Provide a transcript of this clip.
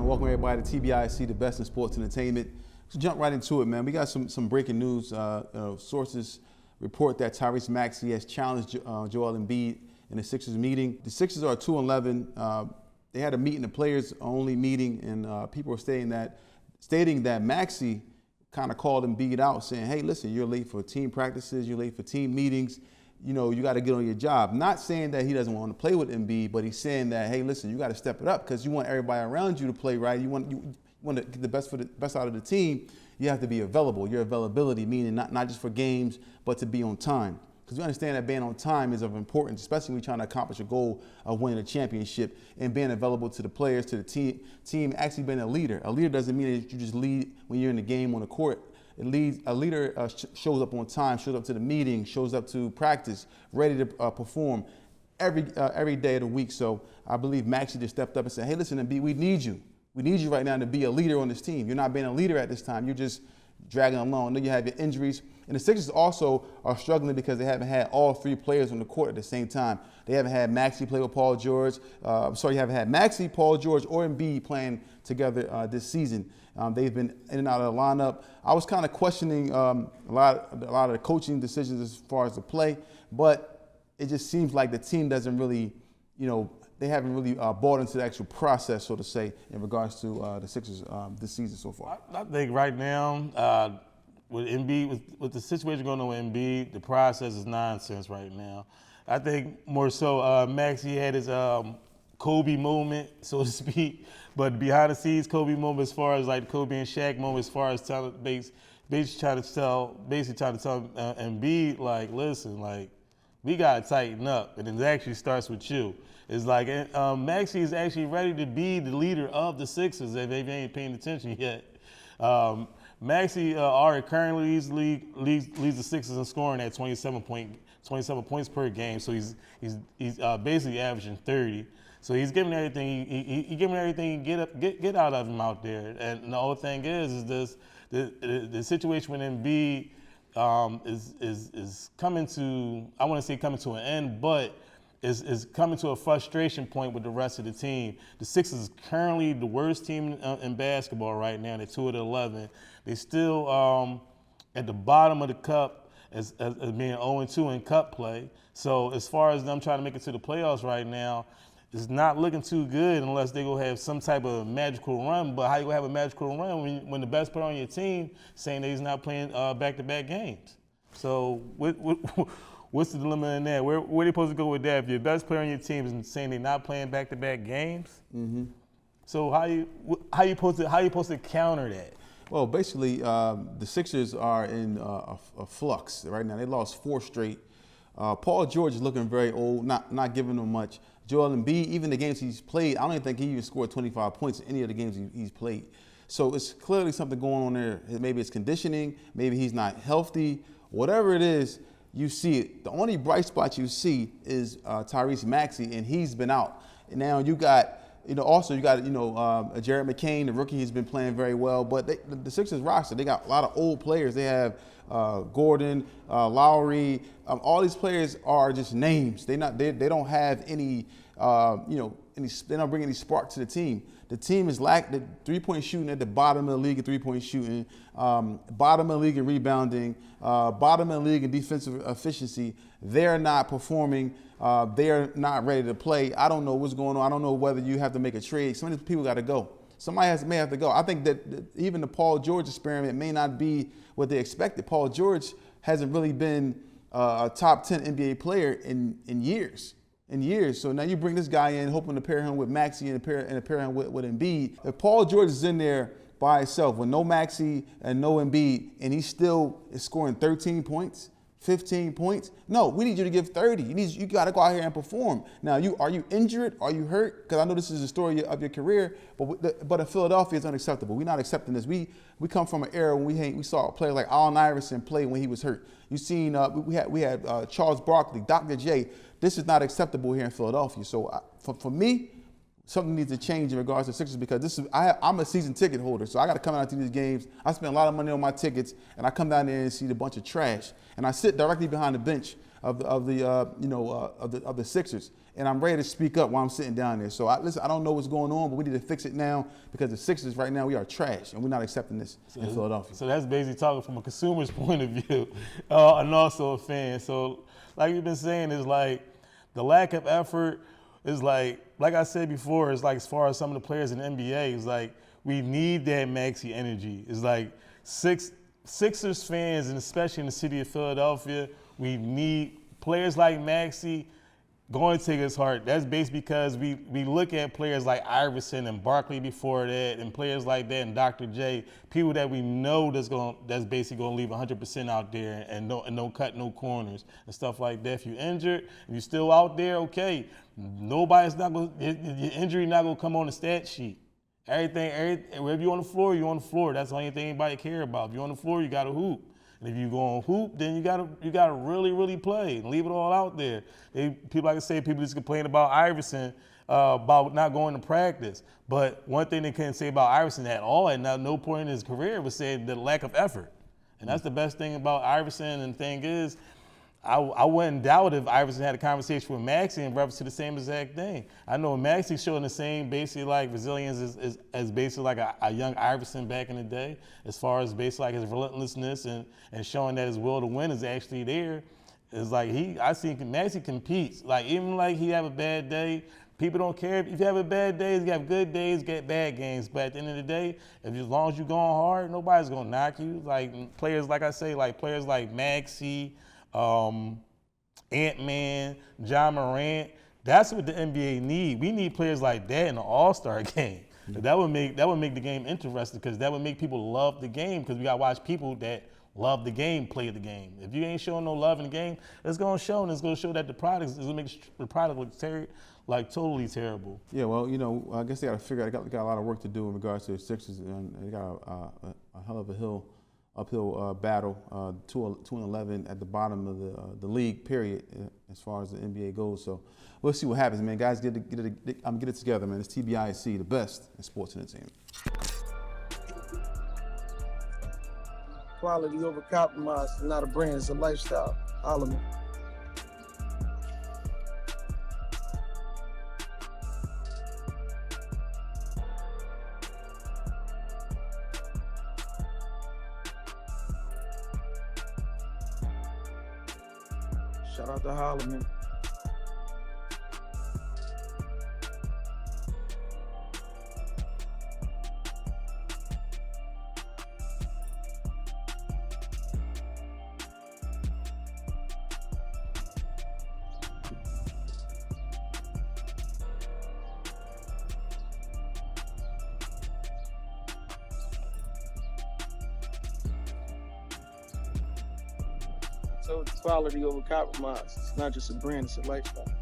And welcome everybody to TBIC, the best in sports entertainment. Let's jump right into it, man. We got some breaking news. Sources report that Tyrese Maxey has challenged Joel Embiid in the Sixers meeting. The Sixers are 2-11. They had a meeting, the players-only meeting, and people were stating that Maxey kind of called Embiid out, saying, "Hey, listen, you're late for team practices, you're late for team meetings. You know, you got to get on your job." Not saying that he doesn't want to play with Embiid, but he's saying that, hey, listen, you got to step it up because you want everybody around you to play right. You want to get the best out of the team. You have to be available. Your availability, meaning not just for games, but to be on time. Because we understand that being on time is of importance, especially when you're trying to accomplish a goal of winning a championship and being available to the players, to the team actually being a leader. A leader doesn't mean that you just lead when you're in the game on the court. A leader shows up on time, shows up to the meeting, shows up to practice, ready to perform every day of the week. So I believe Maxey just stepped up and said, "Hey, listen, Embiid, we need you. We need you right now to be a leader on this team. You're not being a leader at this time. You're just dragging along. I know you have your injuries." And the Sixers also are struggling because they haven't had all three players on the court at the same time. They haven't had Maxey play with Paul George. You haven't had Maxey, Paul George, or Embiid playing together this season. They've been in and out of the lineup. I was kind of questioning a lot of the coaching decisions as far as the play, but it just seems like the team doesn't really, they haven't really bought into the actual process, so to say, in regards to the Sixers this season so far. I think right now, with Embiid, with the situation going on with Embiid, the process is nonsense right now. I think more so Maxey had his Kobe moment, so to speak, but behind the scenes Kobe moment as far as like Kobe and Shaq moment as far as basically trying to tell Embiid, like, listen, like, we got to tighten up, and it actually starts with you. It's like Maxey is actually ready to be the leader of the Sixers if they ain't paying attention yet. Maxey already currently leads the Sixers in scoring at 27 points per game. So he's basically averaging 30. So he's giving everything he giving everything get out of him out there. And the whole thing is this the situation with Embiid is coming to, I want to say coming to an end, but is coming to a frustration point with the rest of the team. The Sixers is currently the worst team in basketball right now. They're 2-11. They're still at the bottom of the cup as being 0-2 in cup play. So as far as them trying to make it to the playoffs right now, it's not looking too good unless they go have some type of magical run. But how you gonna have a magical run when the best player on your team saying that he's not playing back-to-back games? So what's the dilemma in that? Where are they supposed to go with that? If your best player on your team is saying they're not playing back-to-back games, so how you supposed to counter that? Well, basically, the Sixers are in a flux right now. They lost 4 straight. Paul George is looking very old, not giving them much. Joel Embiid, even the games he's played, I don't even think he even scored 25 points in any of the games he's played. So it's clearly something going on there. Maybe it's conditioning, maybe he's not healthy. Whatever it is, you see it. The only bright spot you see is Tyrese Maxey, and he's been out. And now you got, also you got, Jared McCain, the rookie, has been playing very well. But the Sixers roster, they got a lot of old players. They have Gordon, Lowry. All these players are just names. They don't have any, they don't bring any spark to the team. The team is the three-point shooting at the bottom of the league in three-point shooting, bottom of the league in rebounding, bottom of the league in defensive efficiency. They're not performing. They're not ready to play. I don't know what's going on. I don't know whether you have to make a trade. Some of these people got to go. Somebody may have to go. I think that even the Paul George experiment may not be what they expected. Paul George hasn't really been a top 10 NBA player in years. So now you bring this guy in, hoping to pair him with Maxey and pair him with Embiid. If Paul George is in there by himself with no Maxey and no Embiid, and he still is scoring 13 points, 15 points, no, we need you to give 30. You got to go out here and perform. Now, are you injured? Are you hurt? Because I know this is the story of your career, but in Philadelphia, it's unacceptable. We're not accepting this. We come from an era when we saw a player like Allen Iverson play when he was hurt. You seen we had Charles Barkley, Dr. J. This is not acceptable here in Philadelphia. So for me, something needs to change in regards to Sixers because I'm a season ticket holder, so I got to come out to these games. I spend a lot of money on my tickets, and I come down there and see a bunch of trash. And I sit directly behind the bench of the Sixers, and I'm ready to speak up while I'm sitting down there. So listen, I don't know what's going on, but we need to fix it now because the Sixers right now we are trash, and we're not accepting this in Philadelphia. So that's basically talking from a consumer's point of view, and also a fan. So like you've been saying, is like the lack of effort is like I said before, it's like as far as some of the players in the NBA, it's like we need that Maxey energy. It's like Sixers fans, and especially in the city of Philadelphia, we need players like Maxey going to take his heart. That's based because we look at players like Iverson and Barkley before that, and players like that and Dr. J, people that we know that's basically going to leave 100% out there and don't cut no corners and stuff like that. If you're injured, if you're still out there, okay, your injury not going to come on the stat sheet. Everything, wherever you're on the floor, you're on the floor. That's the only thing anybody care about. If you're on the floor, you got to hoop. And if you go on hoop, then you gotta really, really play and leave it all out there. People, like I say, people just complain about Iverson about not going to practice. But one thing they couldn't say about Iverson at all, and at no point in his career, was saying the lack of effort. And that's the best thing about Iverson. And the thing is, I wouldn't doubt if Iverson had a conversation with Maxey in reference to the same exact thing. I know Maxey's showing the same basically like resilience as basically like a young Iverson back in the day, as far as basically like his relentlessness and showing that his will to win is actually there. It's like I see Maxey competes. Like even like he have a bad day, people don't care. If you have a bad day, you have good days, get bad games. But at the end of the day, as long as you're going hard, nobody's gonna knock you. Like players, like I say, like players like Maxey, Ant-Man, John Morant. That's what the NBA need. We need players like that in the All-Star game. That would make the game interesting because that would make people love the game because we got to watch people that love the game play the game. If you ain't showing no love in the game, it's going to show, and it's going to show that the product is going to make the product look totally terrible. Yeah, well, I guess they got to figure out. They got a lot of work to do in regards to the Sixers, and they got a hell of a uphill battle, 2-11 at the bottom of the league, period, as far as the NBA goes. So we'll see what happens, man. Guys, get it together, man. It's TBIC, the best in sports entertainment. Quality over compromise is not a brand, it's a lifestyle. All of me. Shout out to Holloman. So quality over compromise. It's not just a brand, it's a lifestyle.